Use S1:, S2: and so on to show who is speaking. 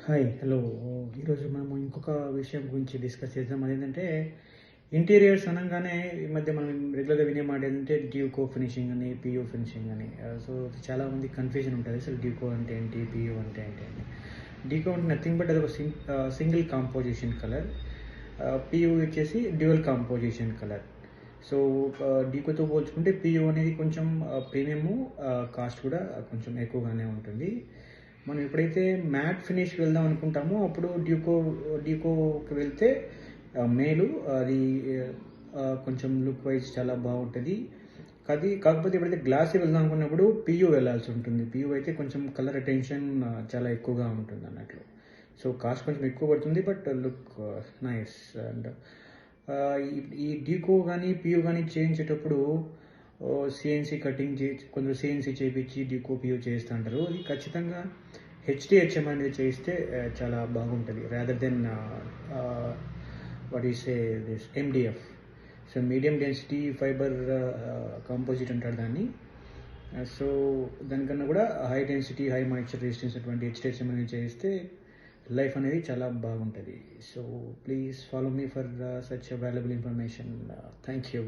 S1: Hi hello. ఈరోజు మనము ఇంకొక విషయం గురించి డిస్కస్ చేద్దాం. అదేంటంటే ఇంటీరియర్స్ అనగానే ఈ మధ్య మనం రెగ్యులర్గా వినే మాట ఏంటంటే డ్యూకో ఫినిషింగ్ అని, పియూ ఫినిషింగ్ అని. సో చాలామంది కన్ఫ్యూజన్ ఉంటుంది, అసలు డ్యూకో అంటే ఏంటి, పియూ అంటే ఏంటి అని. డ్యూకో అంటే నథింగ్ బట్ అది ఒక సింగిల్ కాంపోజిషన్ కలర్. పియూ వచ్చేసి డ్యూయల్ కాంపోజిషన్ కలర్. సో డ్యూకోతో పోల్చుకుంటే పియూ అనేది కొంచెం ప్రీమియము, కాస్ట్ కూడా కొంచెం ఎక్కువగానే ఉంటుంది. మనం ఎప్పుడైతే మ్యాట్ ఫినిష్కి వెళ్దాం అనుకుంటామో అప్పుడు డ్యూకోకి వెళ్తే మేలు. అది కొంచెం లుక్ వైజ్ చాలా బాగుంటుంది. కాకపోతే ఎప్పుడైతే గ్లాసీ వెళ్దాం అనుకున్నప్పుడు పియూ వెళ్ళాల్సి ఉంటుంది. పియూ అయితే కొంచెం కలర్ అటెన్షన్ చాలా ఎక్కువగా ఉంటుంది అన్నట్లు. సో కాస్ట్ కొంచెం ఎక్కువ పడుతుంది, బట్ లుక్ నైస్. అండ్ ఈ డ్యూకో కానీ పియూ కానీ చేయించేటప్పుడు సిఎన్సీ కటింగ్ కొందరు సిఎన్సీ చేయించి డ్యూకో పియూ చేస్తుంటారు. అది ఖచ్చితంగా హెచ్డిహెచ్ఎం అనేది చేయిస్తే చాలా బాగుంటుంది, rather than what is a this MDF. So medium density fibre composite అంటారు దాన్ని. సో దానికన్నా కూడా high density high moisture resistance అటువంటి హెచ్డిహెచ్ఎం అనేది చేయిస్తే లైఫ్ అనేది చాలా బాగుంటుంది. So please follow me for such valuable information. Thank you.